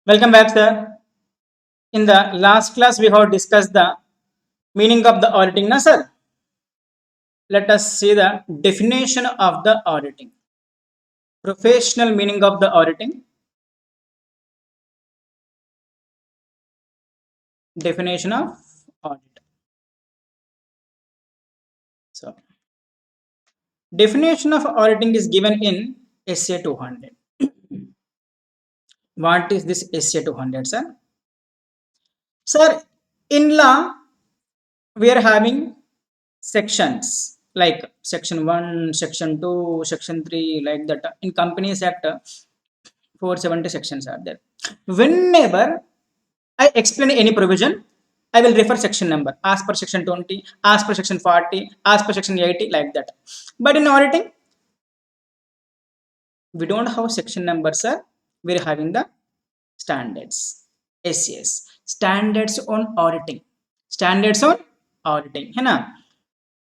Welcome back, sir. In the last class, we have discussed the meaning of the auditing. Now, sir, let us see the definition of the auditing. Professional meaning of the auditing. Definition of audit. So, definition of auditing is given in SA 200. What is this SA 200, sir? Sir, in law, we are having sections like section 1, section 2, section 3, like that. In Companies Act, 470 sections are there. Whenever I explain any provision, I will refer section number as per section 20, as per section 40, as per section 80, like that. But in auditing, we don't have section numbers, sir. We're having the standards. SCS. Standards on auditing. Standards on auditing. है ना?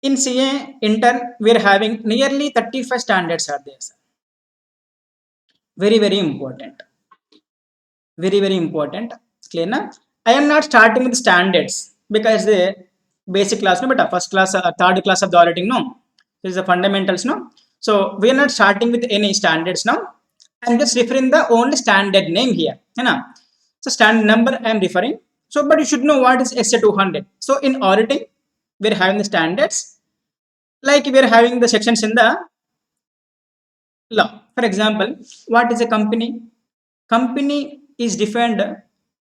In CA intern, we're having nearly 35 standards are there, sir. Very, very important. Very important. Clear na? I am not starting with standards because the basic class, no, but first class, third class of the auditing, no. This is the fundamentals, no. So we are not starting with any standards now. I'm just referring the only standard name here. Na? So standard number I am referring. So, but you should know what is SA 200. So in auditing, we're having the standards. Like we're having the sections in the law. For example, what is a company? Company is defined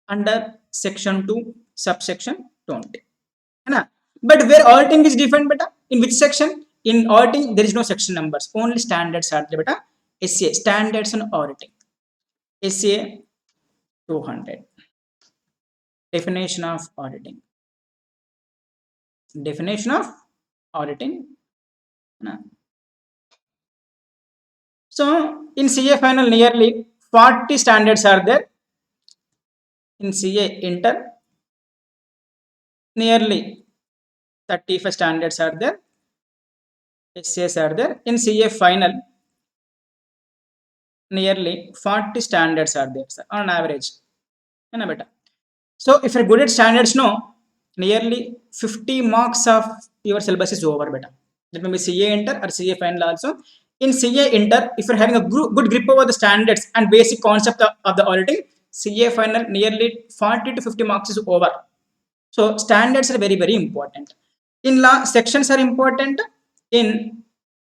under section 2 subsection 20 है. But where auditing is defined beta, in which section? In auditing there is no section numbers, only standards are there beta. SCA, standards on auditing. SCA 200. Definition of auditing. Definition of auditing. So in CA final nearly 40 standards are there. In CA intern, nearly 35 standards are there. SCS are there. In CA final, nearly 40 standards are there, sir, on average. So if you're good at standards, no, nearly 50 marks of your syllabus is over, beta. That may be CA inter or CA final also. In CA inter, if you're having a good grip over the standards and basic concept of the auditing, CA final nearly 40 to 50 marks is over. So standards are very important. In law, sections are important. In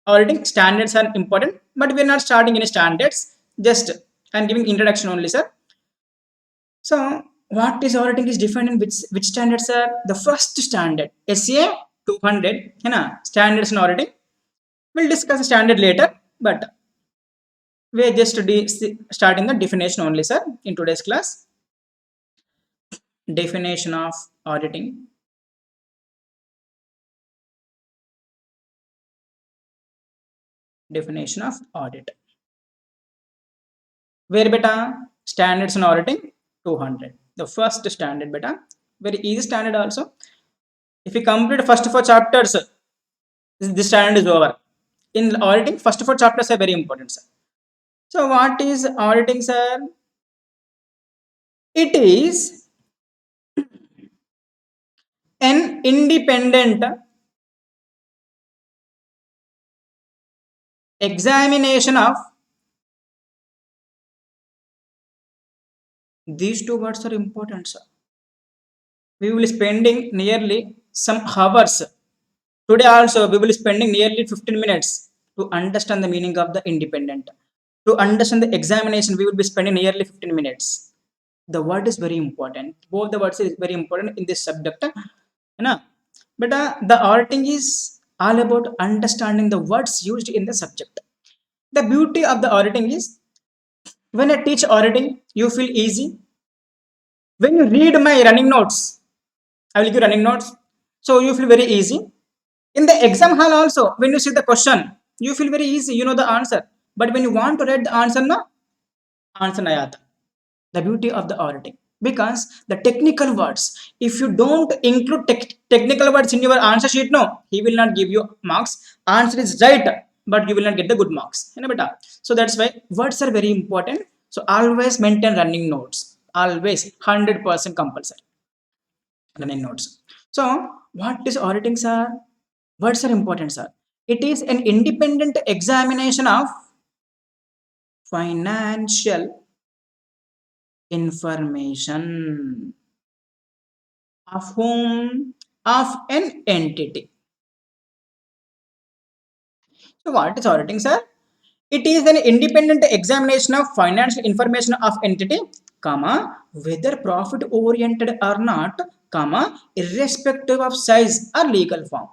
auditing, standards are important, but we're not starting any standards. Just I'm giving introduction only, sir. So what is auditing is defined in which standards are? The first standard, SA 200, standards in auditing. We'll discuss the standard later, but we're just starting the definition only, sir, in today's class. Definition of auditing. Definition of audit. Where beta? Standards in auditing 200. The first standard beta. Very easy standard also. If you complete first 4 chapters, this standard is over. In auditing, first 4 chapters are very important, sir. So what is auditing, sir? It is an independent examination of, these two words are important, sir. We will be spending nearly some hours. Today also we will be spending nearly 15 minutes to understand the meaning of the independent. To understand the examination, we will be spending nearly 15 minutes. The word is very important. Both the words is very important in this subject. But the auditing is all about understanding the words used in the subject. The beauty of the auditing is, when I teach auditing, you feel easy. When you read my running notes, I will give running notes, so you feel very easy. In the exam hall also, when you see the question, you feel very easy, you know the answer. But when you want to write the answer, no, answer nayata. The beauty of the auditing, because the technical words, if you don't include technical words in your answer sheet, no, he will not give you marks. Answer is right, but you will not get the good marks. So that's why words are very important. So always maintain running notes. always 100% compulsory running notes. So what is auditing, sir? Words are important, sir. It is an independent examination of financial information of whom? Of an entity. So what is auditing, sir? It is an independent examination of financial information of entity, comma, whether profit oriented or not, comma, irrespective of size or legal form.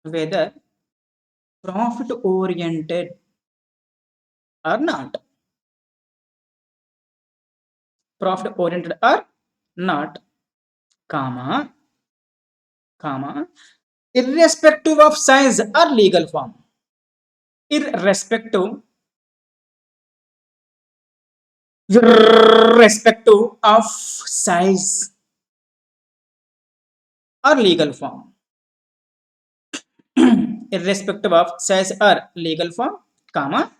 Whether profit oriented or not, profit oriented or not, comma, comma, irrespective of size or legal form. Irrespective, irrespective of size or legal form. Irrespective of size or legal form, comma,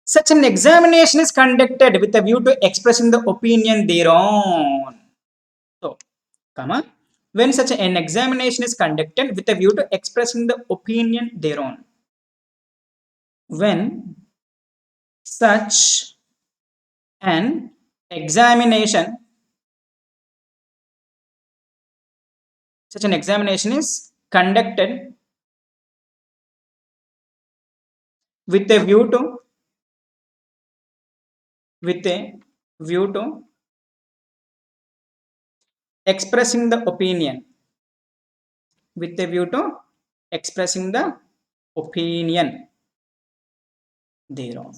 such an examination is conducted with a view to expressing the opinion thereon. So, comma, when such an examination is conducted with a view to expressing the opinion thereon. When such an examination, such an examination is conducted with a view to, with a view to expressing the opinion, with a view to expressing the opinion thereon.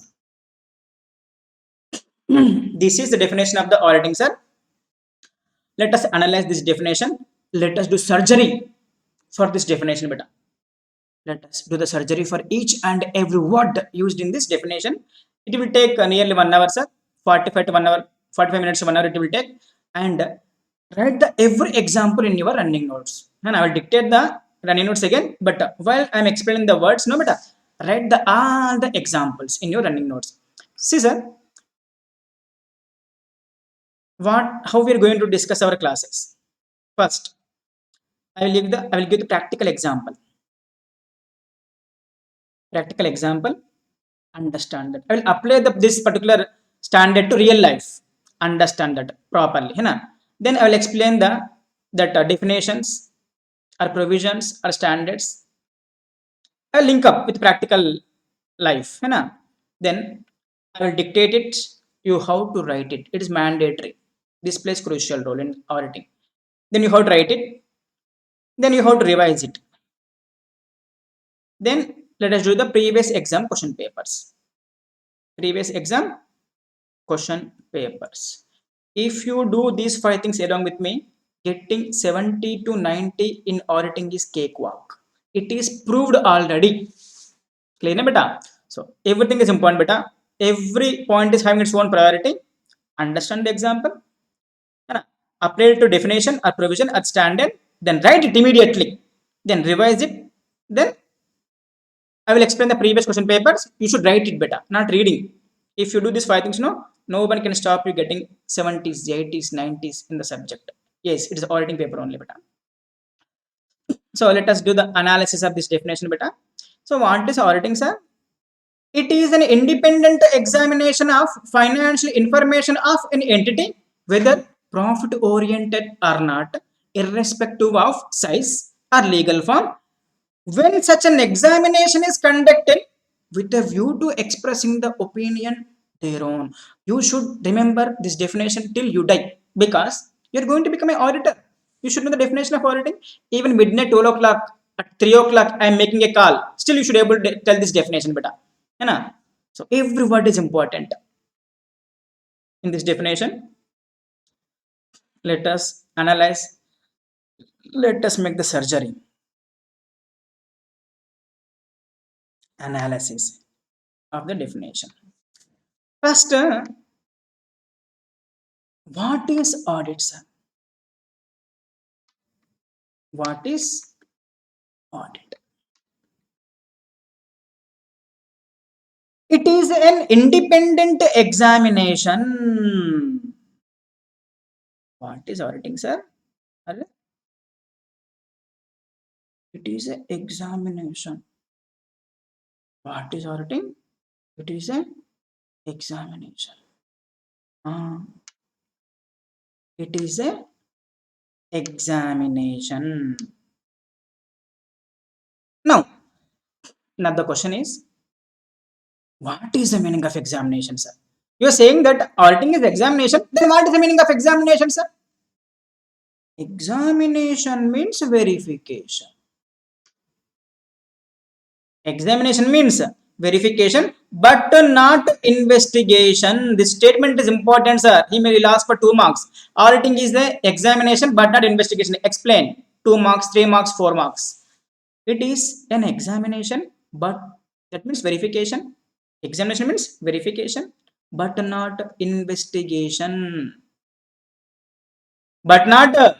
This is the definition of the auditing, sir. Let us analyze this definition. Let us do surgery for this definition, beta. Let us do the surgery for each and every word used in this definition. It will take nearly 1 hour, sir. 45 to 1 hour, 45 minutes to 1 hour it will take. And write the every example in your running notes. And I will dictate the running notes again. But while I am explaining the words, no matter, write the all the examples in your running notes. See, sir, how we are going to discuss our classes. First, I will give the practical example. Practical example. Understand that. I will apply this particular standard to real life. Understand that properly. Then I will explain that definitions or provisions or standards. I will link up with practical life. Then I will dictate it. You how to write it. It is mandatory. This plays crucial role in auditing. Then you have to write it. Then you have to revise it. Then let us do the previous exam question papers. Previous exam question papers. If you do these 5 things along with me, getting 70 to 90 in auditing is cakewalk. It is proved already. Clear na beta? So everything is important beta. Every point is having its own priority. Understand the example. Apply it to definition or provision or standard. Then write it immediately. Then revise it. Then I will explain the previous question papers. You should write it better, not reading. If you do these 5 things, no one can stop you getting 70s, 80s, 90s in the subject. Yes, it is auditing paper only, beta. So let us do the analysis of this definition, beta. So what is auditing, sir? It is an independent examination of financial information of an entity, whether profit oriented or not, irrespective of size or legal form. When such an examination is conducted with a view to expressing the opinion thereon, you should remember this definition till you die because you're going to become an auditor. You should know the definition of auditing. Even midnight, 12 o'clock, at 3 o'clock, I am making a call. Still, you should be able to tell this definition better. So, every word is important in this definition. Let us analyze. Let us make the surgery. Analysis of the definition. First, what is audit, sir? What is audit? It is an independent examination. What is auditing, sir? It is an examination. What is auditing? It is an examination. It is a examination. Now the question is, what is the meaning of examination, sir? You are saying that auditing is examination. Then what is the meaning of examination, sir? Examination means verification. Examination means verification, but not investigation. This statement is important, sir. He may ask for 2 marks. Auditing is the examination, but not investigation. Explain. 2 marks, 3 marks, 4 marks. It is an examination, but that means verification. Examination means verification, but not investigation. But not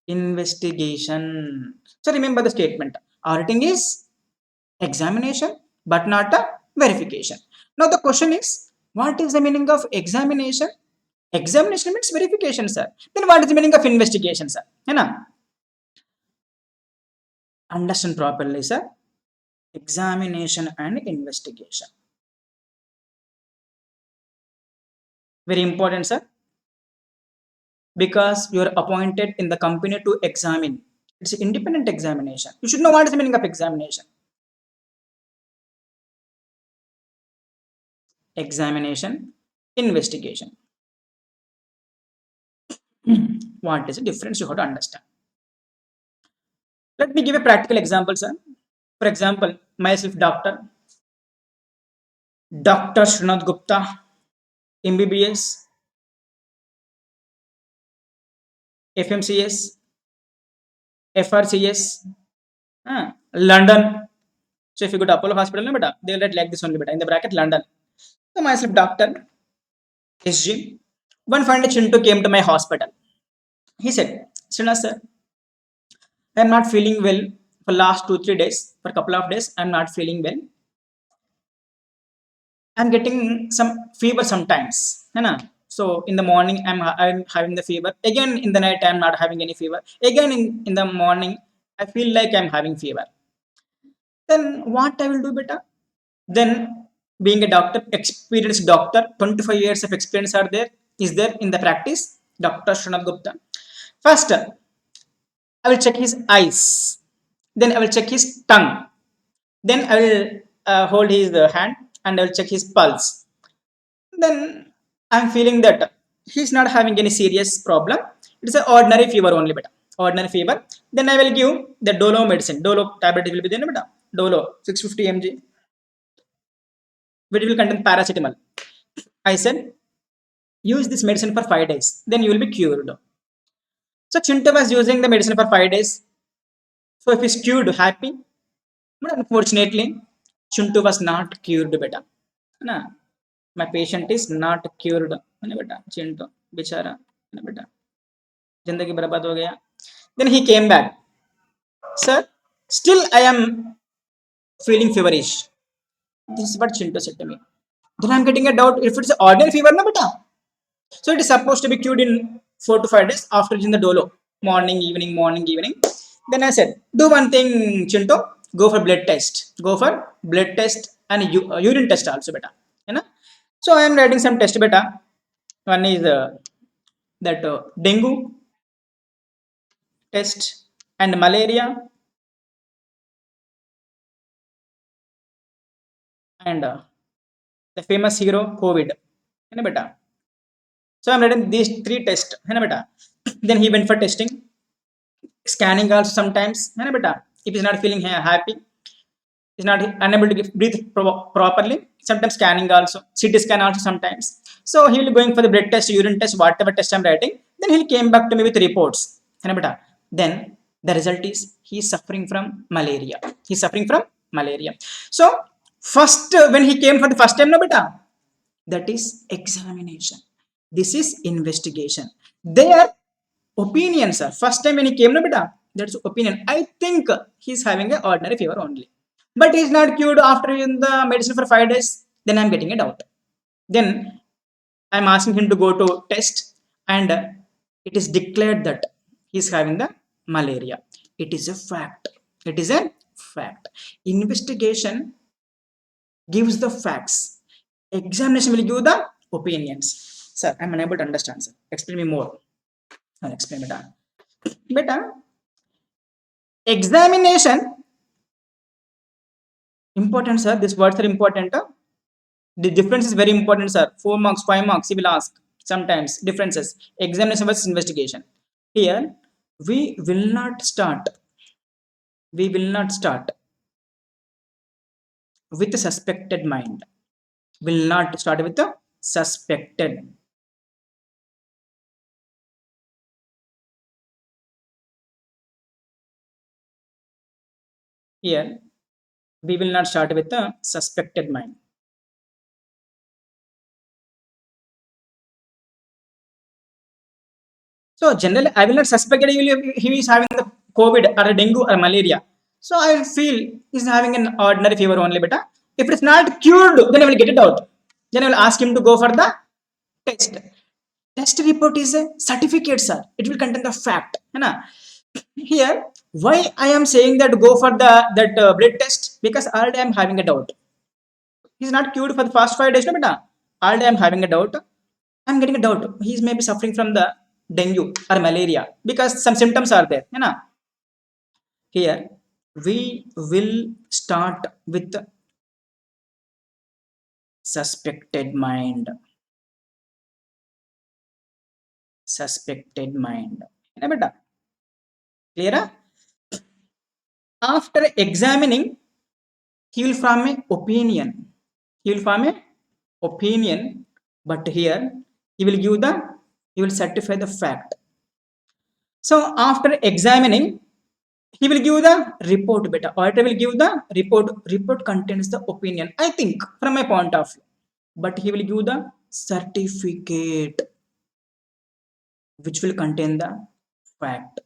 investigation. So remember the statement. Auditing is examination, but not a verification. Now the question is, what is the meaning of examination? Examination means verification, sir. Then what is the meaning of investigation, sir? Understand properly, sir. Examination and investigation. Very important, sir. Because you are appointed in the company to examine. It's an independent examination. You should know what is the meaning of examination. Examination, investigation. What is the difference? You have to understand. Let me give a practical example, sir. For example, myself, Dr. Srinath Gupta, MBBS, FMCS, FRCS, London. So if you go to Apollo Hospital, they will write like this only, in the bracket London. So myself, Dr. SG. One fine day, Chintu came to my hospital. He said, Srinath sir, I am not feeling well for last 2-3 days. For a couple of days, I am not feeling well. I am getting some fever sometimes. So in the morning, I'm having the fever. Again, in the night, I'm not having any fever. Again, in the morning, I feel like I'm having fever. Then what I will do, beta? Then being a doctor, experienced doctor, 25 years of experience is there in the practice, Dr. Srinath Gupta. First, I will check his eyes. Then I will check his tongue. Then I will hold his hand and I will check his pulse. Then I'm feeling that he's not having any serious problem. It's an ordinary fever only, beta. Ordinary fever. Then I will give the Dolo medicine. Dolo tablet will be there, beta. Dolo 650 mg, which will contain paracetamol. I said, use this medicine for 5 days. Then you will be cured. So Chintu was using the medicine for 5 days. So if he's cured, happy. But unfortunately, Chintu was not cured, beta. My patient is not cured. Beta. Chintu, bichara. Beta. Zindagi barbad ho gaya. Then he came back. Sir, still I am feeling feverish. This is what Chintu said to me. Then I'm getting a doubt if it's an ordinary fever, na beta. So it is supposed to be cured in 4 to 5 days after using the Dolo. Morning, evening, morning, evening. Then I said, do one thing, Chintu. Go for blood test. Go for blood test and urine test also, beta. So I am writing some test, beta. One is that dengue test and malaria and the famous hero COVID. Beta. So I'm writing these 3 tests. Then he went for testing. Scanning also sometimes. If he's not feeling happy, he's not unable to breathe properly. Sometimes scanning also. CT scan also sometimes. So he will be going for the blood test, urine test, whatever test I'm writing. Then he'll came back to me with reports. Then the result is he's suffering from malaria. He's suffering from malaria. So first when he came for the first time, that is examination. This is investigation. Their opinions are first time when he came, that's opinion. I think he's having an ordinary fever only. But he's not cured after using the medicine for 5 days. then I'm getting a doubt. Then I'm asking him to go to test, and it is declared that he's having the malaria. It is a fact. It is a fact. Investigation gives the facts. Examination will give the opinions. Sir, I'm unable to understand, sir. Explain me more. I'll explain better. Better. Examination important, sir. These words are important. The difference is very important, sir. 4 marks, 5 marks, he will ask sometimes differences. Examination versus investigation. Here, we will not start. We will not start with a suspected mind. Will not start with a suspected. Here, we will not start with a suspected mind. So generally, I will not suspect that he is having the COVID or a dengue or malaria. So I feel he's having an ordinary fever only, beta. If it's not cured, then I will get it out. Then I will ask him to go for the test. Test report is a certificate, sir. It will contain the fact. है ना? Here, why I am saying that go for the that blood test? Because already I am having a doubt. He's not cured for the past 5 days, no, beta. Already I am having a doubt. I'm getting a doubt. He's maybe suffering from the dengue or malaria because some symptoms are there. You know? Here we will start with suspected mind. Suspected mind. You know, beta? Clear? After examining, he will form an opinion. He will form an opinion, but here he will certify the fact. So after examining, he will give the report, beta. Auditor will give the report. Report contains the opinion, I think, from my point of view. But he will give the certificate, which will contain the fact.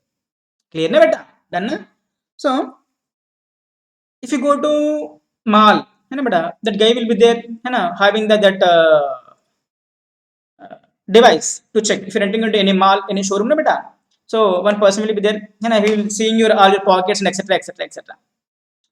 Clear, na, beta? Done, na? So if you go to mall, है ना बेटा, that guy will be there, है ना, having that device to check if you're entering into any mall, any showroom, ना बेटा. So one person will be there, है ना, he will seeing your all your pockets and etc etc etc.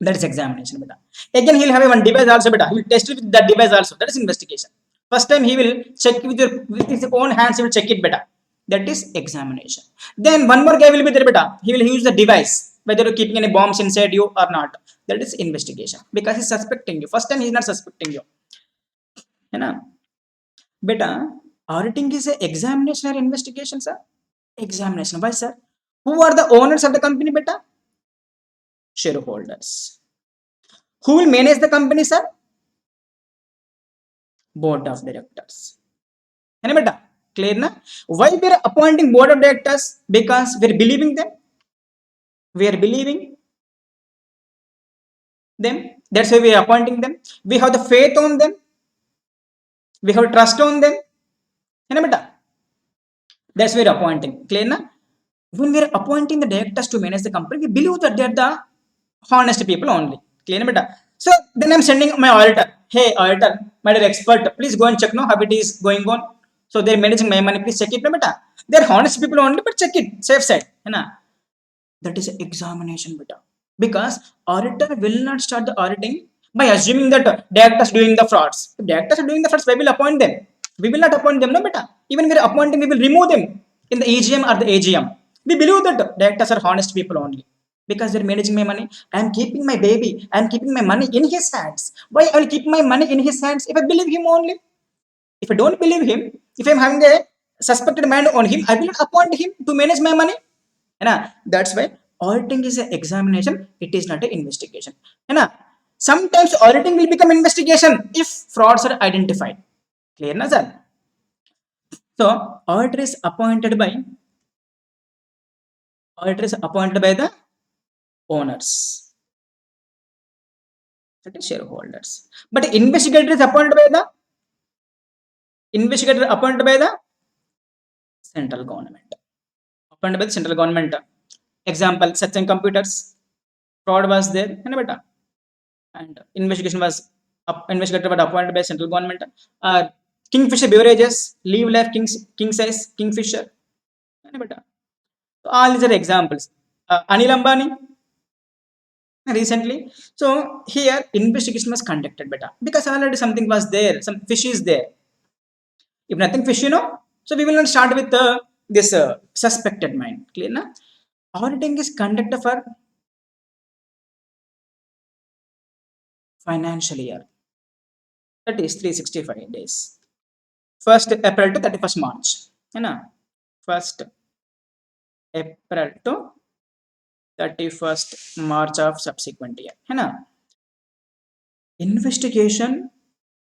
That is examination, beta. Again, he will have a one device also, beta. He will test it with that device also. That is investigation. First time he will check with his own hands. He will check it, beta. That is examination. Then one more guy will be there, beta. He will use the device, whether you're keeping any bombs inside you or not. That is investigation because he's suspecting you. First time he's not suspecting you. है ना? Beta, auditing is a examination or investigation, sir? Examination. Why, sir? Who are the owners of the company, beta? Shareholders. Who will manage the company, sir? Board of directors. है ना बेटा? Clear ना? Why we are appointing board of directors? Because we are believing them. We are believing them. That's why we are appointing them. We have the faith on them. We have trust on them. है ना बेटा? That's why we are appointing. Clear ना? When we are appointing the directors to manage the company, we believe that they are the honest people only. Clear na beta? So then I'm sending my auditor. Hey auditor, my dear expert, please go and check now how it is going on. So they're managing my money. Please check it, na beta. They're honest people only, but check it. Safe side. है ना? That is examination, beta. Because auditor will not start the auditing by assuming that directors doing the frauds. If directors are doing the frauds, we will appoint them. We will not appoint them, no beta. Even we are appointing, we will remove them in the EGM or the AGM. We believe that directors are honest people only because they're managing my money. I am keeping my baby. I am keeping my money in his hands. Why I will keep my money in his hands if I believe him only? If I don't believe him, if I'm having a suspected mind on him, I will not appoint him to manage my money. That's why auditing is an examination. It is not an investigation. Sometimes auditing will become investigation if frauds are identified. Clear na sir? So auditor is appointed by the owners, that is shareholders. But investigator is appointed by the central government. Appointed by the central government. Example, Satyam Computers, fraud was there, and investigation was investigator were appointed by central government. Kingfisher beverages, live life king size Kingfisher. So all these are examples. Anil Ambani recently. So here investigation was conducted better because already something was there, some fish is there. If nothing fish, so we will not start with this suspected mind. Clear na? Auditing is conducted for financial year, that is 365 days, 1st April to 31st March, है ना, 1st April to 31st March of subsequent year, है ना. Investigation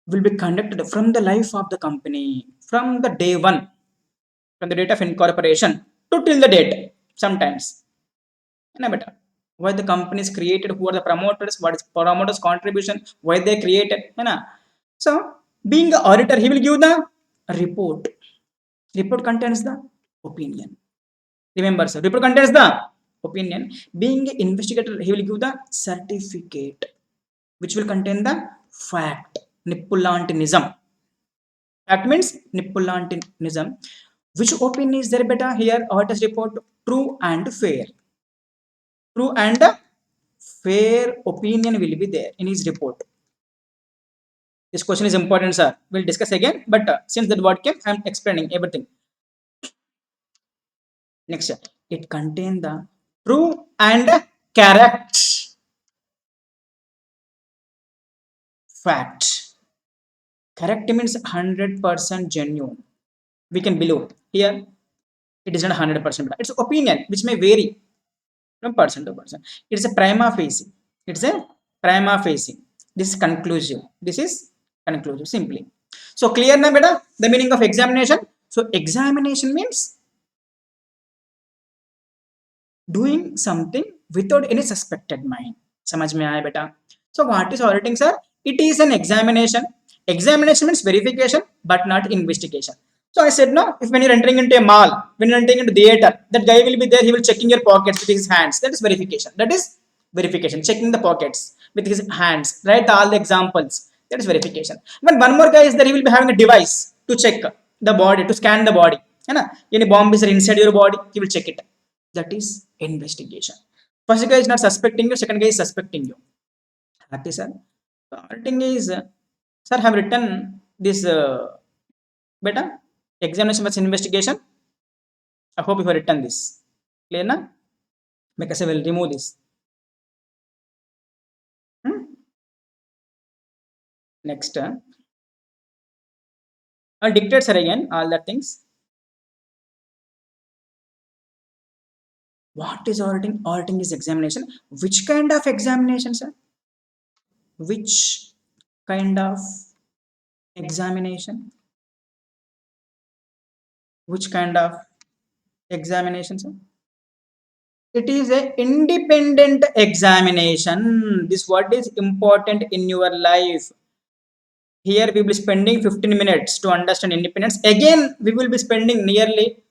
will be conducted from the life of the company, from the day one, from the date of incorporation to till the date. Sometimes, है ना बेटा, why the company is created, who are the promoters, what is promoters contribution, why they created, है ना. So being the auditor, he will give the report. Report contains the opinion. Remember, sir, report contains the opinion. Being an investigator, he will give the certificate, which will contain the fact. Nippulantinism. Fact means Nippulantinism. Which opinion is there beta? Here, auditor's report, true and fair. True and fair opinion will be there in his report. This question is important, sir. We'll discuss again, but since that word came, I'm explaining everything. Next, it contains the true and correct fact. Correct means 100% genuine. We can believe. Here, it is not 100%. It's opinion, which may vary from person to person. It's a prima facie. It's a prima facie. This is conclusive. This is conclusive, simply. So, clear na beta? The meaning of examination. So, examination means doing something without any suspected mind. समझ में आया बेटा? So what is auditing, sir? It is an examination. Examination means verification, but not investigation. So I said no. If when you're entering into a mall, when you're entering into theater, that guy will be there. He will checking your pockets with his hands. That is verification. That is verification. Checking the pockets with his hands. Write all the examples. That is verification. When one more guy is there, he will be having a device to check the body, to scan the body. Any bomb is inside your body, he will check it. That is investigation. First guy is not suspecting you, second guy is suspecting you. Happy, sir? So, auditing is, sir, have written this beta examination versus investigation. I hope you have written this. Clear na? Because I will remove this. Next, I'll dictate, sir, again all the things. What is auditing? Auditing is examination. Which kind of examination, sir? Which kind of examination? Which kind of examination, sir? It is a independent examination. This word is important in your life. Here we will be spending 15 minutes to understand independence. Again, we will be spending nearly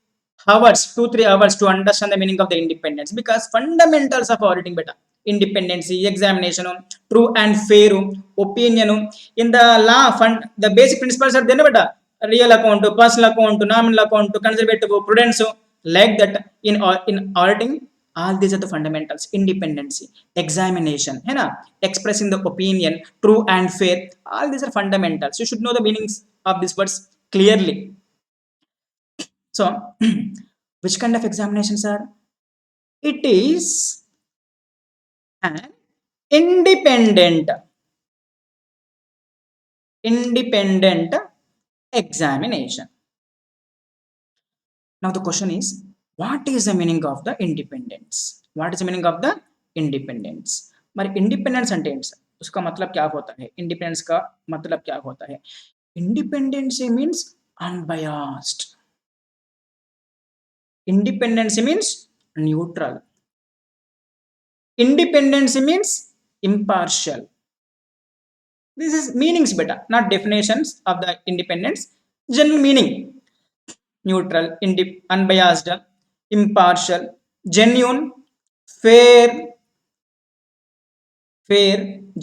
hours, 2-3 hours to understand the meaning of the independence, because fundamentals of auditing beta: independency, examination, true and fair, opinion. In the law, the basic principles are there beta: real account, personal account, nominal account, conservative, prudence, like that. In auditing, all these are the fundamentals: independency, examination, expressing the opinion, true and fair. All these are fundamentals. You should know the meanings of these words clearly. So, which kind of examinations are? It is an independent examination. Now the question is, what is the meaning of the independence? What is the meaning of the independence? మరి independence అంటే ఏంటి sir? उसका मतलब क्या होता है? Independence का मतलब क्या होता है? Independency means unbiased. Independency means neutral. Independency means impartial. This is meanings beta, not definitions of the independence. General meaning: neutral, unbiased, impartial, genuine, fair,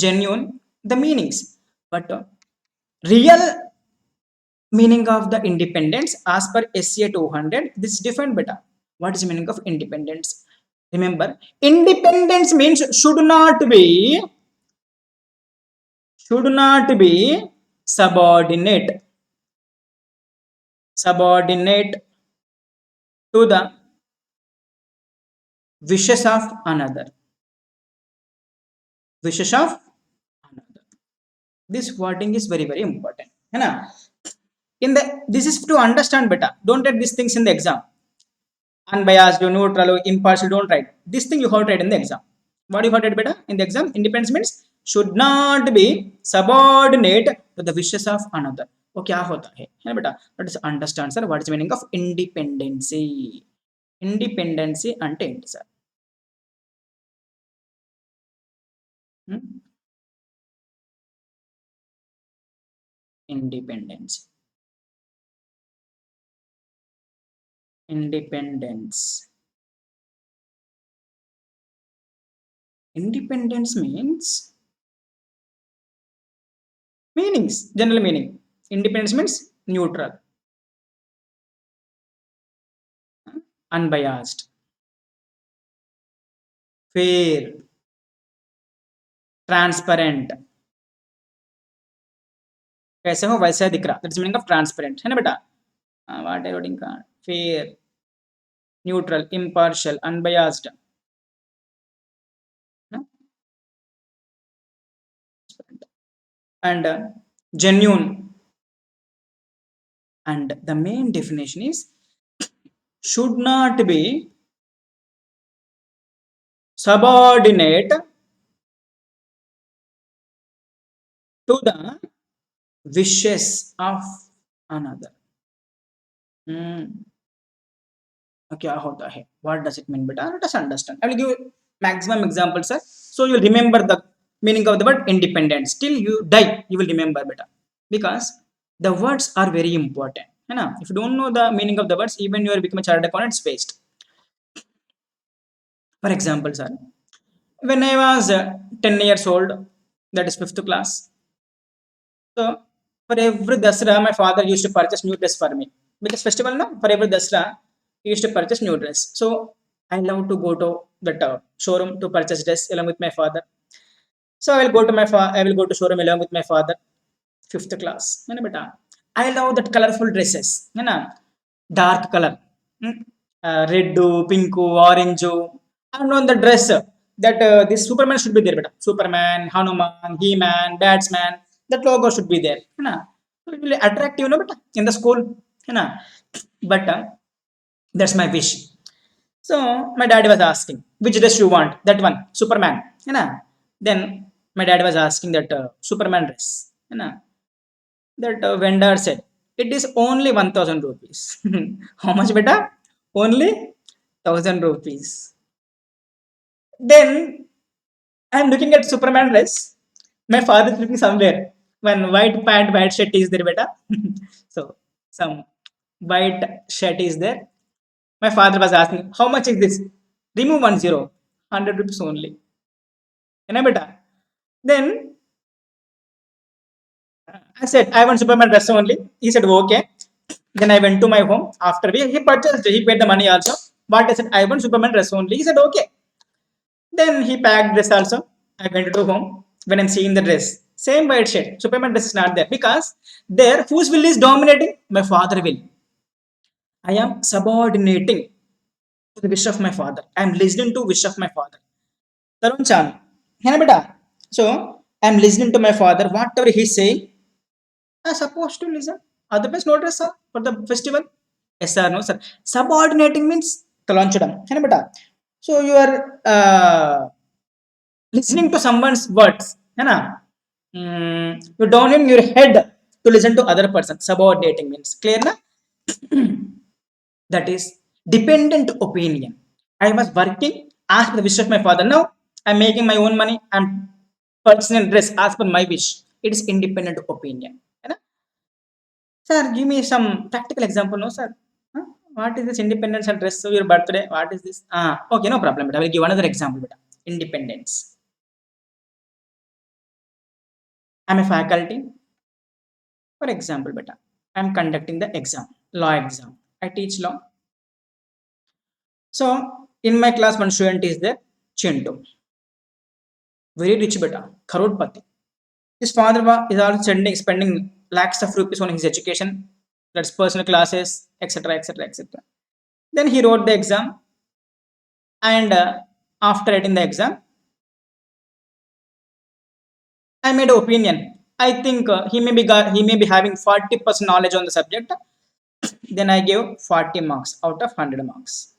genuine. The meanings. But real meaning of the independence as per SCA 200, this is different beta. What is the meaning of independence? Remember, independence means should not be subordinate to the wishes of another. Wishes of another. This wording is very very important. है ना? In the this is to understand better. Don't write these things in the exam. Unbiased, neutral, impartial. Don't write. This thing you have to write in the exam. What you have to write better in the exam? Independence means should not be subordinate to the wishes of another. वो क्या होता है बेटा? Let us understand, sir. What is the meaning of independency? Independency అంటే ఏంటి sir? Independence. Independence. Independence means meanings, general meaning. Independence means neutral, unbiased, fair, transparent. कैसे हो वैसे दिख रहा. That's the meaning of transparent. है ना बेटा? What are wording का? Fair, neutral, impartial, unbiased. And genuine. And the main definition is should not be subordinate to the wishes of another. क्या होता है? What does it mean beta? Let us understand. I will give maximum examples, sir, so you will remember the meaning of the word independence till you die. You will remember beta, because the words are very important, है ना? If you don't know the meaning of the words, even you are become a chartered accountant, it's waste. For example, sir, when I was 10 years old, that is 5th class, so for every Dasra my father used to purchase new dress for me, because festival, no, for every Dasra he used to purchase new dress. So I love to go to that showroom to purchase dress along with my father. So I will go to showroom along with my father. 5th class, है ना बेटा? I love that colorful dresses, है ना? Dark color, red, pink, orange. I know the dress that this Superman should be there, beta. Superman, Hanuman, He-Man, Batsman. That logo should be there, है ना? So it will attract you, beta, in the school, है ना? But that's my wish. So my dad was asking, which dress you want? That one, Superman, है ना? Then my dad was asking that Superman dress, है ना? That vendor said, it is only 1000 rupees. How much beta? Only 1000 rupees. Then I'm looking at Superman dress. My father is looking somewhere. When white pant, white shirt is there, beta. So some white shirt is there. My father was asking, how much is this? Remove 10, 100 rupees only. You know, beta. Then I said, I want Superman dress only. He said, okay. Then I went to my home. After he purchased, he paid the money also. But I said, I want Superman dress only. He said, okay. Then he packed dress also. I went to home. When I'm seeing the dress, same white shirt, Superman dress is not there, because there whose will is dominating? My father will. I am subordinating to the wish of my father. I am listening to wish of my father. Tarun Chan, है ना बेटा? So I am listening to my father. Whatever he is saying, I am supposed to listen. Otherwise, no dress sir, for the festival. Yes sir, no sir. Subordinating means తలంచడం, है ना बेटा? So you are listening to someone's words, है ना? You down in your head to listen to other person. Subordinating means clear na? That is dependent opinion. I was working as per the wish of my father. Now I'm making my own money. I'm purchasing dress as per my wish. It is independent opinion. है ना? Sir, give me some practical example, no sir? Huh? What is this independence and dress of your birthday? What is this? Okay, no problem. But I will give another example. Beta. Independence. I'm a faculty. For example, beta, I'm conducting the exam, law exam. I teach law. So in my class, one student is there, Chintu, very rich beta, crorepati. His father is also spending lakhs of rupees on his education, that's personal classes, etc., etc., etc. Then he wrote the exam, and after writing the exam, I made an opinion. I think he may be having 40% knowledge on the subject. Then I gave 40 marks out of 100 marks.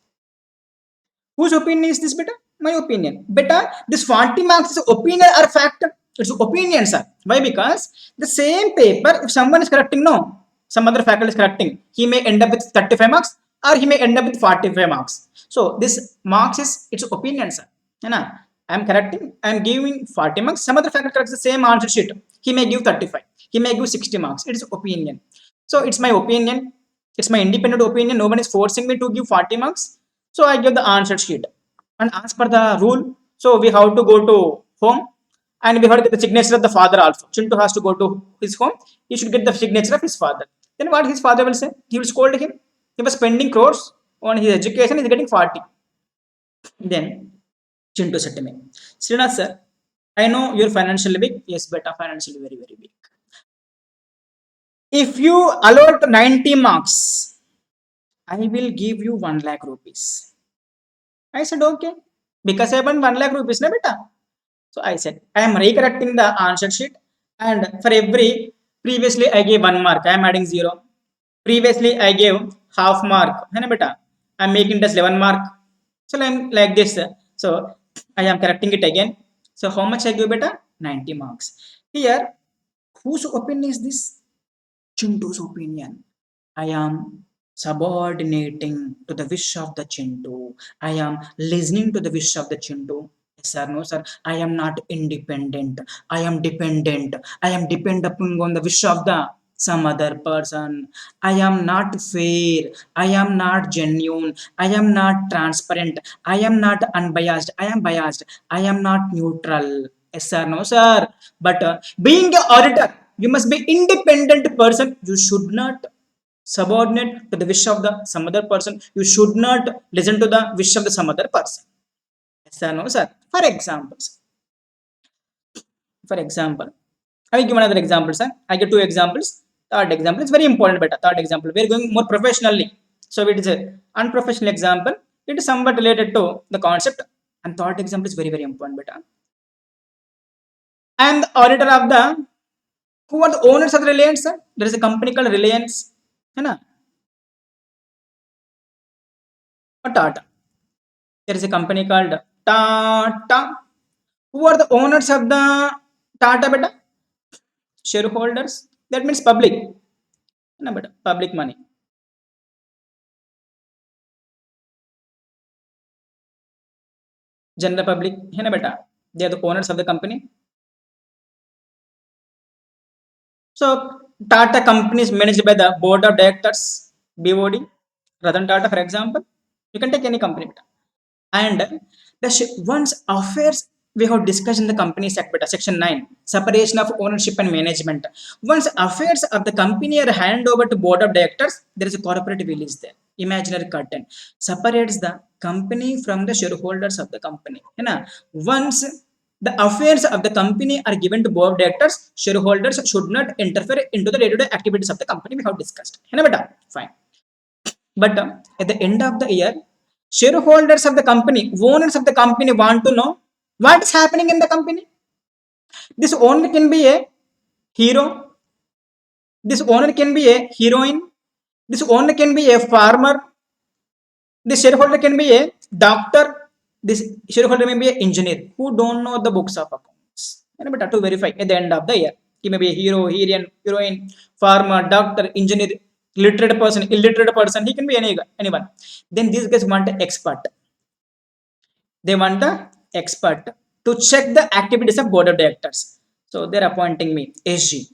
Whose opinion is this, beta? My opinion. Beta, this 40 marks is opinion or fact? It's opinion, sir. Why? Because the same paper, if someone is correcting, no, some other faculty is correcting, he may end up with 35 marks or he may end up with 45 marks. So this marks is its opinion, sir. I am correcting, I am giving 40 marks. Some other faculty corrects the same answer sheet. He may give 35. He may give 60 marks. It is opinion. So it's my opinion. It's my independent opinion. No one is forcing me to give 40 marks. So I give the answer sheet. And as per the rule, so we have to go to home and we have to get the signature of the father also. Chintu has to go to his home. He should get the signature of his father. Then what his father will say? He will scold him. He was spending crores on his education. He is getting 40. Then Chintu said to me, Srinath sir, I know you're financially big. Yes, better financially very, very big. If you allot 90 marks, I will give you 1 lakh rupees. I said, okay. Because I want 1 lakh rupees, na beta. So I said, I am recorrecting the answer sheet. And for every, previously I gave 1 mark. I am adding 0. Previously I gave half mark. Hai na beta? I am making this 11 mark. So I am like this. So I am correcting it again. So how much I give beta? 90 marks. Here, whose opinion is this? Chintu's opinion. I am subordinating to the wish of the Chintu. I am listening to the wish of the Chintu. Yes, sir, no, sir. I am not independent. I am dependent. I am depending on the wish of the some other person. I am not fair. I am not genuine. I am not transparent. I am not unbiased. I am biased. I am not neutral. Yes, sir, no, sir. But being an auditor, you must be independent person. You should not subordinate to the wish of the some other person. You should not listen to the wish of the some other person. Yes, sir, no, sir. For example, I will give another example, sir. I give 2 examples. Third example is very important, but third example we are going more professionally. So it is a unprofessional example. It is somewhat related to the concept. And third example is very, very important, beta. I am the auditor of the, who are the owners of the Reliance, sir? There is a company called Reliance, or Tata. There is a company called Tata. Who are the owners of the Tata, beta? Shareholders. That means public. No, beta. Public money. General public. Beta. They are the owners of the company. So Tata company is managed by the board of directors, BOD, Ratan Tata, for example. You can take any company. And once affairs we have discussed in the company sector, section 9, separation of ownership and management. Once affairs of the company are handed over to board of directors, there is a corporate will is there. Imaginary curtain separates the company from the shareholders of the company. Once the affairs of the company are given to board of directors, shareholders should not interfere into the day-to-day activities of the company. We have discussed. Fine. But at the end of the year, shareholders of the company, owners of the company want to know what is happening in the company. This owner can be a hero. This owner can be a heroine. This owner can be a farmer. This shareholder can be a doctor. This shareholder may be an engineer who don't know the books of accounts. But to verify at the end of the year, he may be a hero, heroine, farmer, doctor, engineer, literate person, illiterate person. He can be anyone. Then these guys want an expert. They want the expert to check the activities of board of directors. So they're appointing me, SG.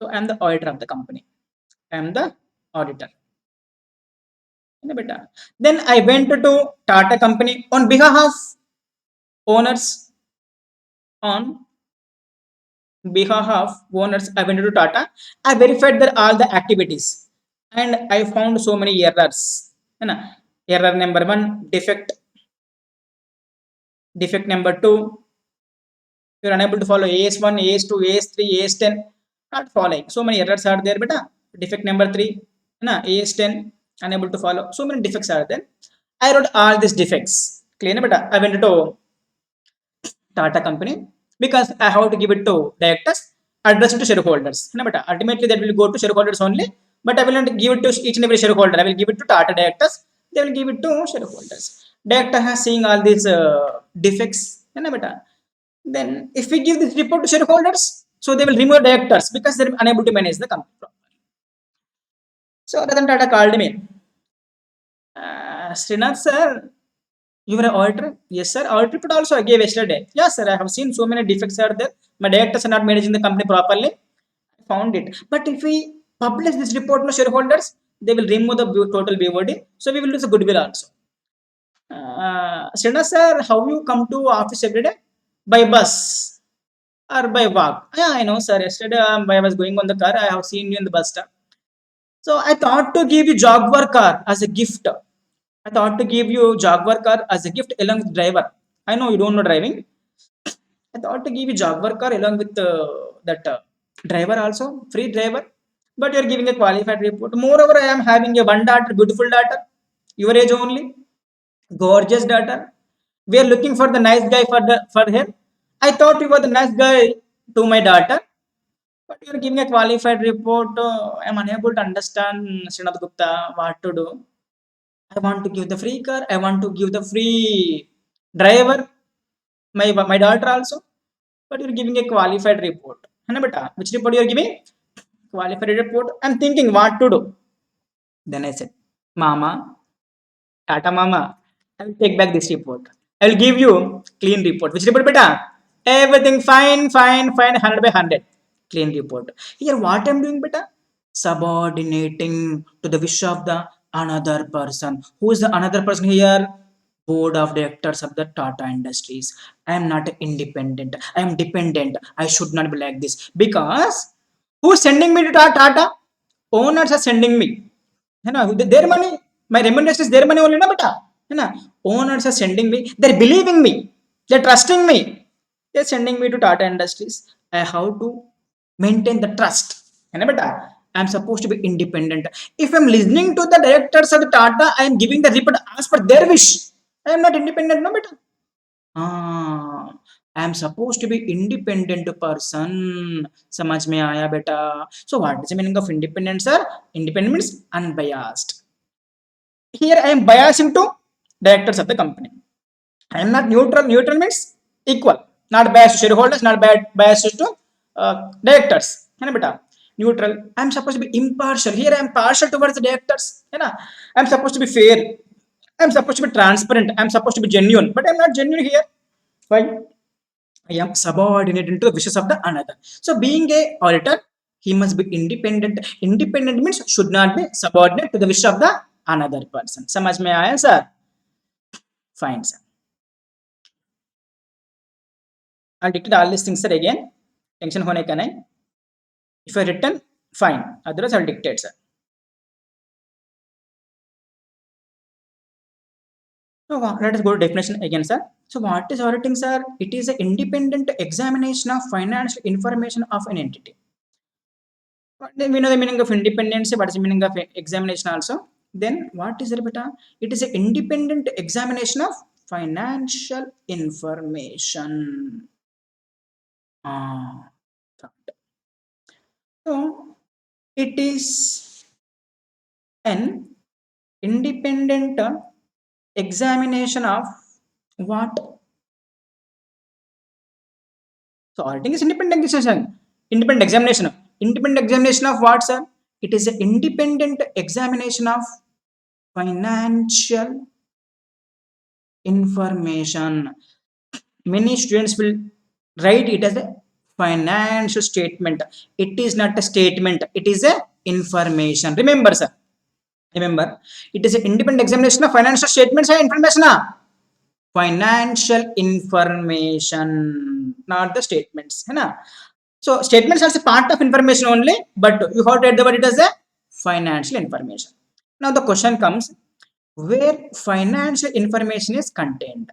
So I'm the auditor of the company. I'm the auditor. Then I went to Tata company on behalf of owners, on behalf of owners, I went to Tata. I verified that all the activities, and I found so many errors. है ना? Error number one, defect number two, you're unable to follow AS1, AS2, AS3, AS10, not following. So many errors are there, beta. Defect number three, na AS10, unable to follow. So many defects are there. I wrote all these defects. Clear, beta. I went to Tata company because I have to give it to directors, address it to shareholders. Na beta. Ultimately, that will go to shareholders only, but I will not give it to each and every shareholder. I will give it to Tata directors. They will give it to shareholders. Director has seen all these defects. Na beta. Then, if we give this report to shareholders, so they will remove directors because they're unable to manage the company properly. So Ratan Tata called me. Srinath sir, you were an auditor? Yes sir. Audit report also I gave yesterday. Yes sir, I have seen so many defects are there. My directors are not managing the company properly. I found it. But if we publish this report to shareholders, they will remove the total BOD. So we will lose the goodwill also. Srinath sir, how you come to office every day? By bus or by walk? Yeah, I know, sir. Yesterday, I was going on the car. I have seen you in the bus stop. So I thought to give you Jaguar car as a gift. I thought to give you Jaguar car as a gift along with driver. I know you don't know driving. I thought to give you Jaguar car along with that driver also, free driver. But you are giving a qualified report. Moreover, I am having a one daughter, beautiful daughter, your age only, gorgeous daughter. We are looking for the nice guy for her. I thought you were the nice guy to my daughter, but you are giving a qualified report. I am unable to understand, Srinath Gupta, what to do. I want to give the free car. I want to give the free driver, my daughter also. But you are giving a qualified report. है ना बेटा? Which report you are giving? Qualified report. I am thinking what to do. Then I said, Mama, Tata Mama, I will take back this report. I will give you clean report. Which report, beta? Everything fine, fine, fine, 100 by 100. Clean report. Here, what I am doing, beta? Subordinating to the wish of the another person. Who is the another person here? Board of directors of the Tata Industries. I am not independent. I am dependent. I should not be like this. Because who is sending me to Tata? Owners are sending me. है ना their money, my remuneration is their money only ना बेटा, है ना. Owners are sending me, they're believing me, they're trusting me, they're sending me to Tata Industries. I have to maintain the trust, है ना बेटा. I'm supposed to be independent. If I'm listening to the directors of the Tata, I am giving the report as per their wish. I am not independent, no बेटा. I am supposed to be independent person. समझ में आया बेटा? So what is the meaning of independent, sir? Independent means unbiased. Here I am biasing to directors of the company. I am not neutral. Neutral means equal. Not biased to shareholders, not biased to directors. है ना बेटा? Neutral. I am supposed to be impartial. Here I am partial towards the directors. है ना? I am supposed to be fair. I am supposed to be transparent. I am supposed to be genuine. But I am not genuine here. Why? I am subordinated to the wishes of the another. So being a auditor, he must be independent. Independent means should not be subordinate to the wish of the another person. समझ में आया sir? Fine sir. I'll dictate all these things sir again. Tension होने का नहीं. If I written, fine. Otherwise I'll dictate sir. So let us go to definition again sir. So what is auditing sir? It is an independent examination of financial information of an entity. We know the meaning of independence. What is the meaning of examination also? Then what is it, beta? It is an independent examination of financial information. So it is an independent examination of what? So auditing is independent examination. Independent examination. Independent examination of what, sir? It is an independent examination of financial information. Many students will write it as a financial statement. It is not a statement. It is a information. Remember, sir. Remember, it is an independent examination of financial statements and information. Financial information, not the statements. है ना? So statements are a part of information only, but you have to add the word it as a financial information. Now the question comes, where financial information is contained,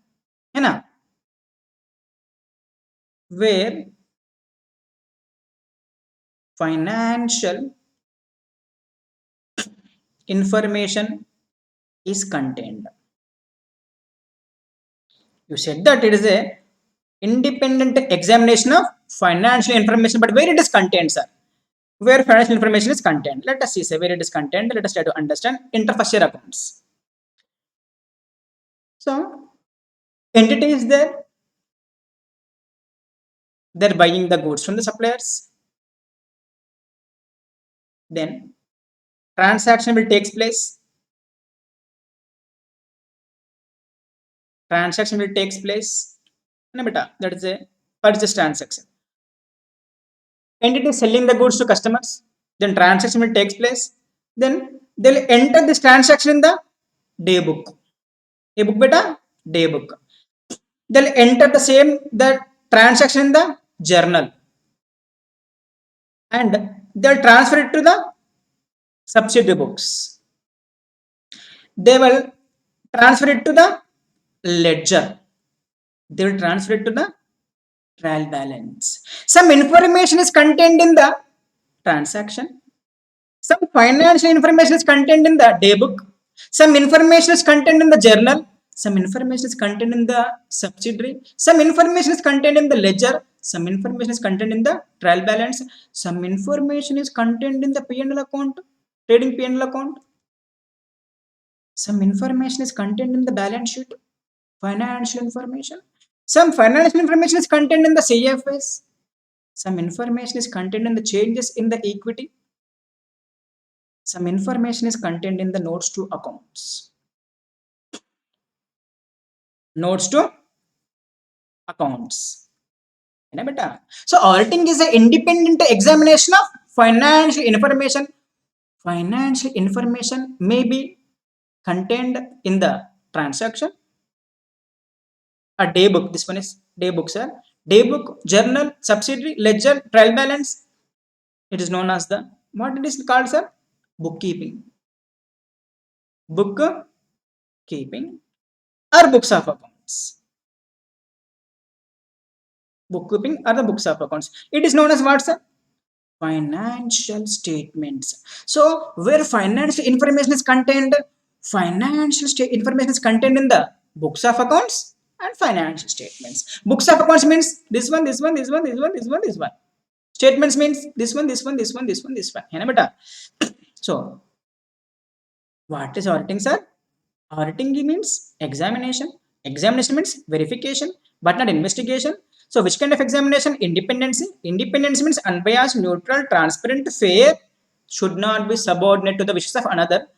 है ना? Where financial information is contained. You said that it is a independent examination of financial information, but where it is contained, sir? Where financial information is contained? Let us see, sir, where it is contained. Let us try to understand inter-first year accounts. So entity is there, they're buying the goods from the suppliers, then transaction will takes place, transaction will takes place, na beta, that is a purchase transaction. Entity is selling the goods to customers, then transaction will takes place, then they'll enter this transaction in the day book. A book beta, day book. They'll enter the same the transaction in the journal, and they'll transfer it to the subsidiary books. They will transfer it to the ledger. They will transfer it to the trial balance. Some information is contained in the transaction. Some financial information is contained in the day book. Some information is contained in the journal. Some information is contained in the subsidiary. Some information is contained in the ledger. Some information is contained in the trial balance. Some information is contained in the P&L account, trading P&L account. Some information is contained in the balance sheet, financial information. Some financial information is contained in the CFS. Some information is contained in the changes in the equity. Some information is contained in the notes to accounts. Notes to accounts. So auditing is an independent examination of financial information. Financial information may be contained in the transaction, a day book. This one is day book, sir. Day book, journal, subsidiary, ledger, trial balance. It is known as the, what it is called, sir? Bookkeeping. Bookkeeping or books of accounts. Bookkeeping or the books of accounts. It is known as what, sir? Financial statements. So where financial information is contained, financial information is contained in the books of accounts and financial statements. Books of accounts means this one, this one, this one, this one, this one, this one. Statements means this one, this one, this one, this one, this one. है ना बेटा? So what is auditing, sir? Auditing means examination. Examination means verification, but not investigation. So which kind of examination? Independency. Independence means unbiased, neutral, transparent, fair, should not be subordinate to the wishes of another.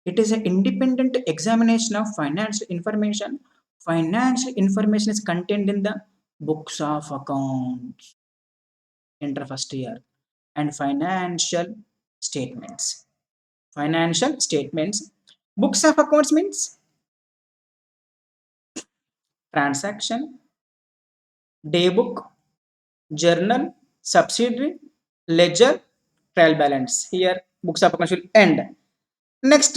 It is an independent examination of financial information. Financial information is contained in the books of accounts, inter first year, and financial statements. Financial statements. Books of accounts means transaction, day book, journal, subsidiary, ledger, trial balance. Here books of accounts will end. Next,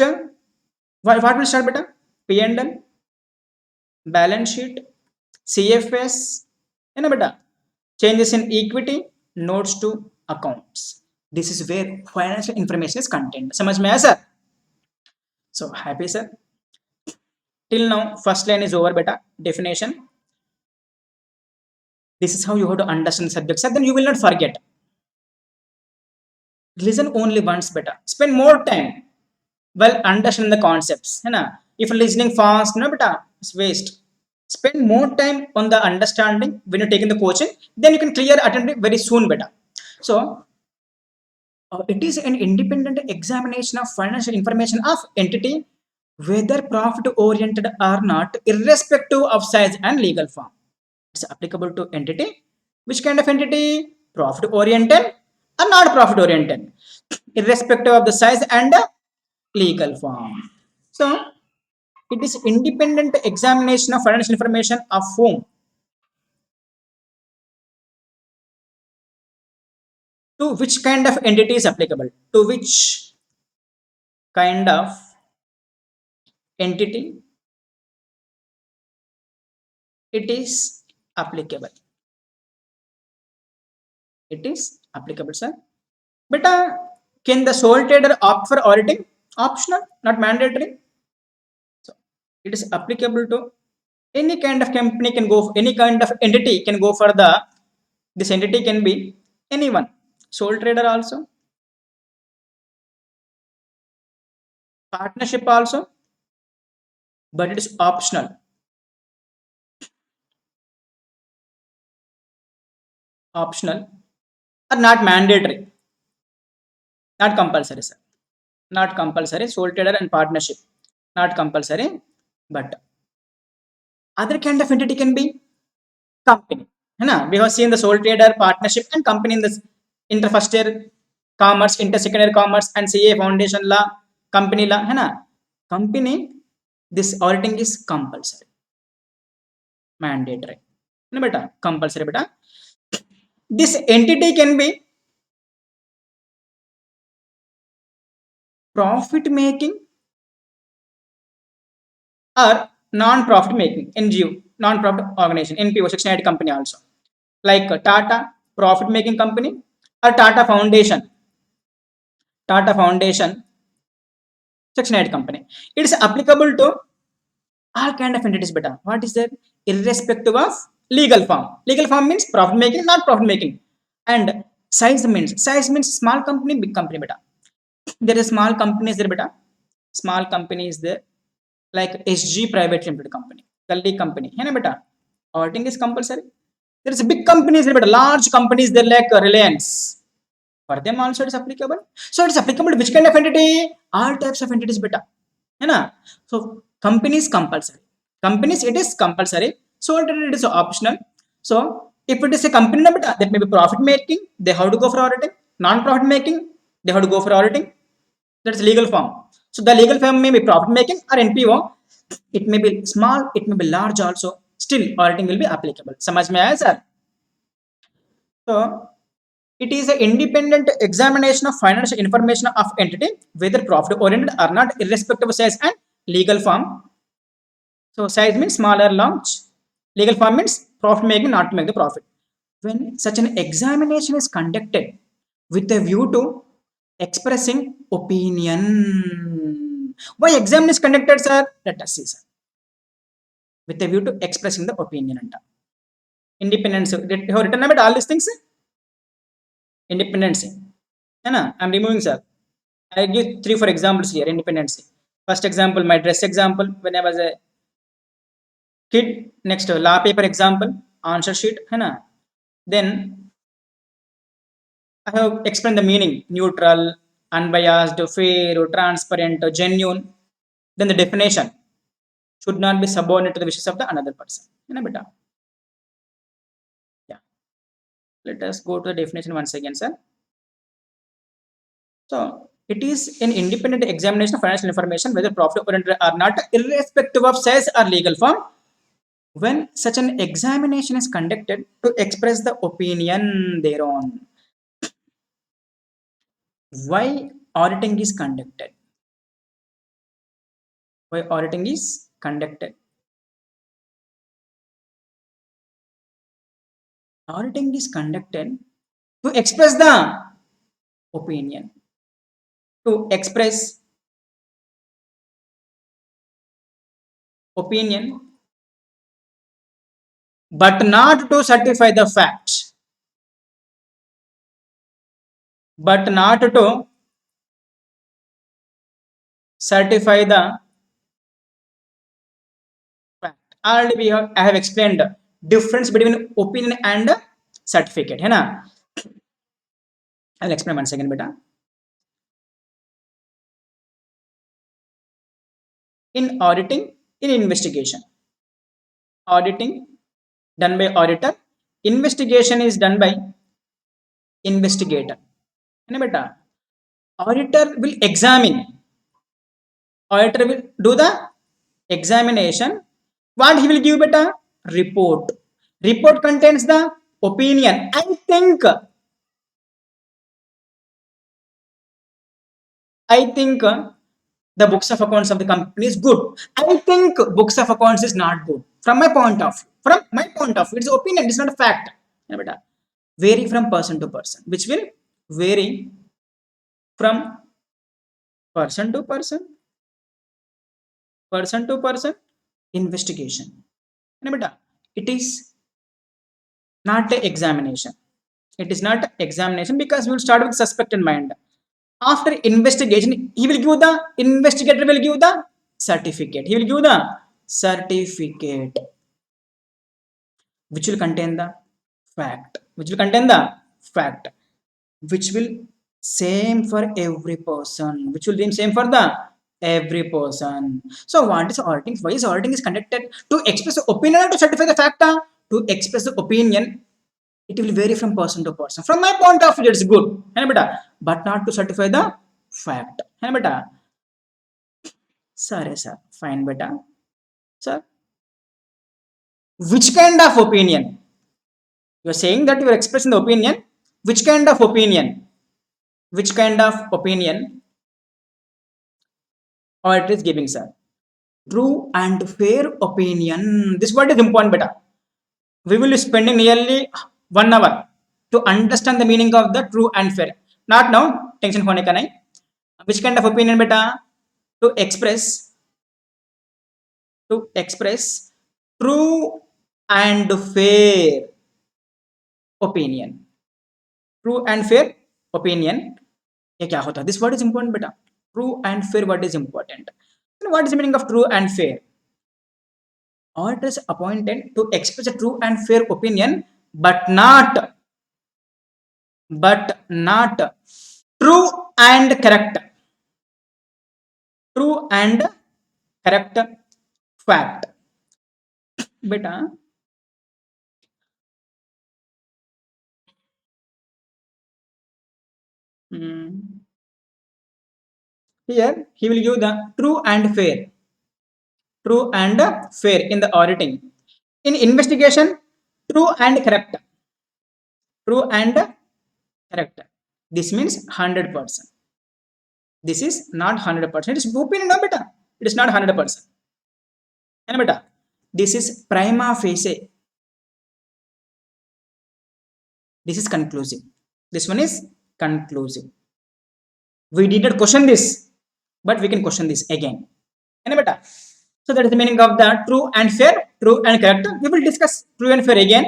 what will start beta? P&L, balance sheet, CFS, and beta changes in equity, notes to accounts. This is where financial information is contained. समझ में आया sir? So happy sir. Till now, first line is over beta. Definition. This is how you have to understand the subject, sir. Then you will not forget. Listen only once better. Spend more time while understanding the concepts. है ना? If listening fast, no beta, it's waste. Spend more time on the understanding when you're taking the coaching. Then you can clear attending very soon better. So it is an independent examination of financial information of entity, whether profit oriented or not, irrespective of size and legal form. It's applicable to entity. Which kind of entity? Profit oriented or not profit oriented, irrespective of the size and legal form. So it is independent examination of financial information of whom? to which kind of entity is applicable, to which kind of entity it is applicable. It is applicable, sir. But can the sole trader opt for auditing? Optional, not mandatory. So it is applicable to any kind of company, can go, any kind of entity can go for the, this entity can be anyone, sole trader also, partnership also, but it is optional. Optional or not mandatory, not compulsory, sir. Not compulsory. Sole trader and partnership, not compulsory. But other kind of entity can be company. है ना? We have seen the sole trader, partnership, and company in this inter first year commerce, inter second year commerce, and CA foundation law, company law. है ना? Company, this auditing is compulsory, mandatory. है ना बेटा? Compulsory बेटा. This entity can be profit making or non-profit making, NGO, non-profit organization, NPO, Section 8 company also, like Tata, profit making company, or Tata Foundation, Section 8 company. It is applicable to all kind of entities beta. What is that? Irrespective of legal form. Legal form means profit making, not profit making. And size means small company, big company beta. There is small companies there beta. Small companies there, like SG private limited company, Gully company, है ना बेटा? Auditing is compulsory. There is big companies there, but large companies there like Reliance. For them also it is applicable. So it is applicable to which kind of entity? All types of entities beta. है ना? So companies compulsory. Companies it is compulsory. So it is optional. So if it is a company na beta, that may be profit making, they have to go for auditing. Non-profit making, they have to go for auditing. That's legal form. So the legal form may be profit making or NPO. It may be small, it may be large also. Still auditing will be applicable. समझ में आया sir? So it is an independent examination of financial information of entity, whether profit oriented or not, irrespective of size and legal form. So size means smaller, large. Legal form means profit making, not to make the profit. When such an examination is conducted with a view to expressing opinion. Why exam is conducted, sir? Let us see, sir. With a view to expressing the opinion. Independence. Have written about all these things? Independency. I'm removing, sir. I give 3-4 examples here. Independency. First example, my dress example when I was a kid. Next, law paper example, answer sheet. Then I have explained the meaning: neutral, unbiased, fair, transparent, genuine. Then the definition: should not be subordinate to the wishes of the another person. Beta. Yeah. Let us go to the definition once again, sir. So it is an independent examination of financial information, whether profit oriented or not, irrespective of size or legal form. When such an examination is conducted to express the opinion thereon. Why auditing is conducted? Why auditing is conducted? Auditing is conducted to express the opinion. To express opinion, but not to certify the facts. But not to certify the fact. Already I have explained the difference between opinion and certificate. है ना? I will explain once again, beta. In auditing, in investigation. Auditing done by auditor. Investigation is done by investigator. है ना बेटा? Auditor will examine. Auditor will do the examination. What he will give beta? Report. Report contains the opinion. I think I think the books of accounts of the company is good. I think books of accounts is not good from my point of view. From my point of view, it's opinion, it's not a fact. Vary from person to person, which will vary from person to person, person to person. Investigation, it is not a examination. It is not examination because we will start with suspect in mind. After investigation, he will give the investigator will give the certificate. He will give the certificate, which will contain the fact. Which will contain the fact. Which will same for every person. Which will be same for the every person. So what is auditing? Why is auditing is conducted? To express the opinion or to certify the fact? To express the opinion, it will vary from person to person. From my point of view, it's good, but not to certify the fact. Sorry, sir. Fine, beta. Sir, which kind of opinion? You are saying that you are expressing the opinion. Which kind of opinion? Which kind of opinion? Or it is giving, sir. True and fair opinion. This word is important, beta. We will be spending nearly 1 hour to understand the meaning of the true and fair. Not now. Tension hone ka nahi. Which kind of opinion, beta? To express true and fair opinion. True and fair opinion. ये क्या होता है? This word is important, beta. True and fair word is important. And what is the meaning of true and fair? Auditor is appointed to express a true and fair opinion, but not true and correct. True and correct fact. Beta, here he will give the true and fair. True and fair in the auditing. In investigation, true and correct. True and correct. This means 100%. This is not 100%. It is opinion, no beta. It is not 100%. And beta, this is prima facie. This is conclusive. This one is conclusive. We did not question this, but we can question this again. And beta. So that is the meaning of the true and fair, true and correct. We will discuss true and fair again.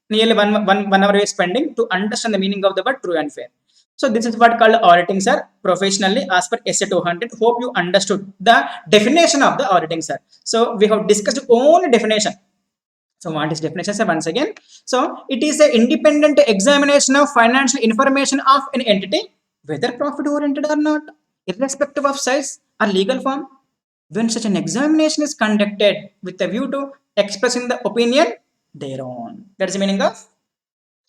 Nearly one hour we are spending to understand the meaning of the word true and fair. So this is what called auditing, sir, professionally as per SA 200. Hope you understood the definition of the auditing, sir. So we have discussed only definition. So what is definition, sir? Once again, so it is an independent examination of financial information of an entity, whether profit oriented or not, irrespective of size or legal form. When such an examination is conducted with a view to expressing the opinion thereon. That is the meaning of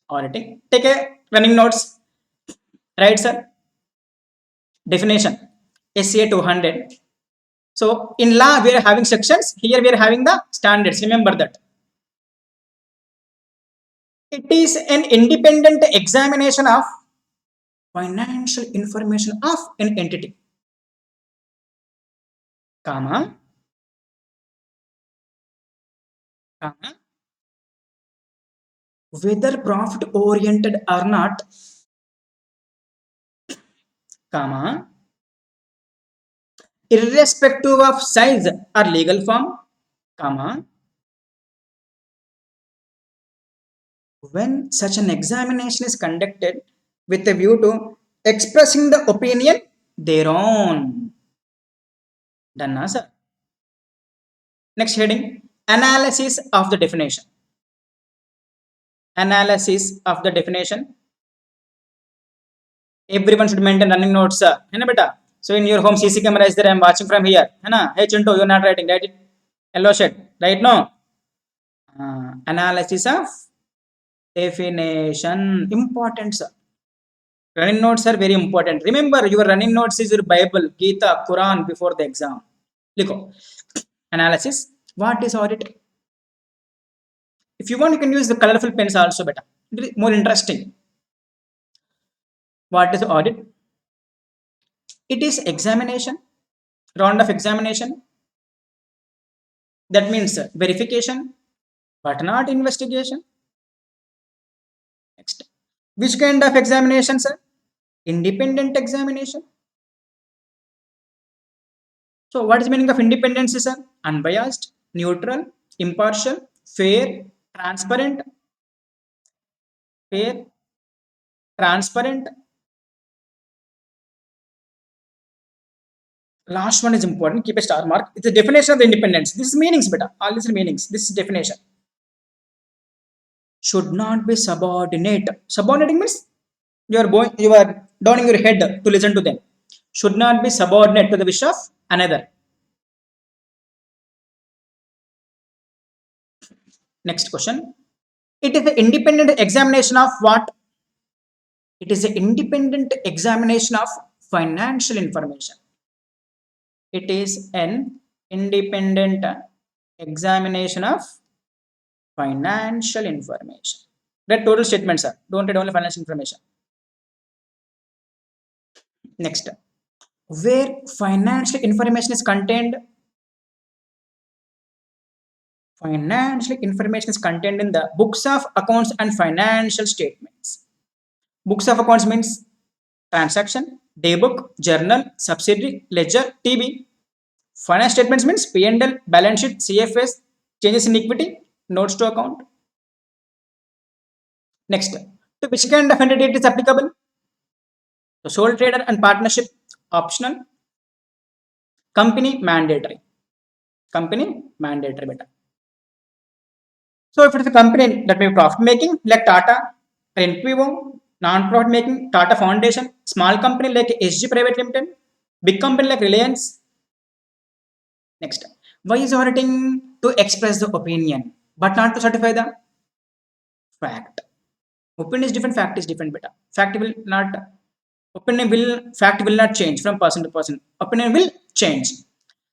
auditing. Take a running notes. Right, sir? Definition. SCA 200. So in law, we are having sections. Here we are having the standards. Remember that. It is an independent examination of financial information of an entity. Comma. Whether profit oriented or not, comma, irrespective of size or legal form, comma, when such an examination is conducted with a view to expressing the opinion thereon. Done, sir. Next heading, analysis of the definition. Analysis of the definition. Everyone should maintain running notes, sir. So in your home CC camera is there, I am watching from here. Hey Chintu, you are not writing, write it yellow shade, right? No. Analysis of definition, important, sir. Running notes are very important. Remember, your running notes is your Bible, Gita, Quran before the exam. Likho. Analysis. What is audit? If you want, you can use the colorful pens also better. It is more interesting. What is audit? It is examination, round of examination. That means verification, but not investigation. Next. Which kind of examination, sir? Independent examination. So, what is the meaning of independence, sir? Unbiased, neutral, impartial, fair, transparent, fair, transparent. Last one is important. Keep a star mark. It's the definition of the independence. This is meanings, beta. All these are meanings. This is definition. Should not be subordinate. Subordinating means you are downing your head to listen to them. Should not be subordinate to the wish of another. Next question. It is the independent examination of what? It is the independent examination of financial information. It is an independent examination of financial information. Read total statements, sir. Don't read only financial information. Next, where financial information is contained, financial information is contained in the books of accounts and financial statements. Books of accounts means transaction, daybook, journal, subsidiary, ledger, TB. Finance statements means P&L, balance sheet, CFS, changes in equity, notes to account. Next, to which kind of entity it is applicable? The sole trader and partnership optional. Company mandatory. Company mandatory beta. So if it is a company that may be profit making like Tata, NPO, non-profit making Tata Foundation, small company like SG Private Limited, big company like Reliance. Next, why is auditing? To express the opinion, but not to certify the fact. Opinion is different, fact is different beta. Fact will not fact will not change from person to person. Opinion will change.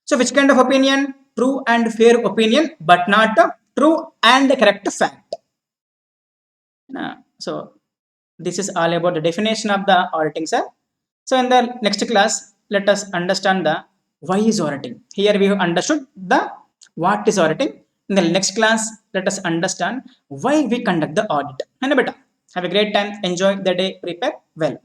So which kind of opinion? True and fair opinion, but not a true and correct fact. So this is all about the definition of the auditing, sir. So in the next class, let us understand the why is auditing. Here we have understood the what is auditing. In the next class, let us understand why we conduct the audit. And beta, have a great time. Enjoy the day. Prepare well.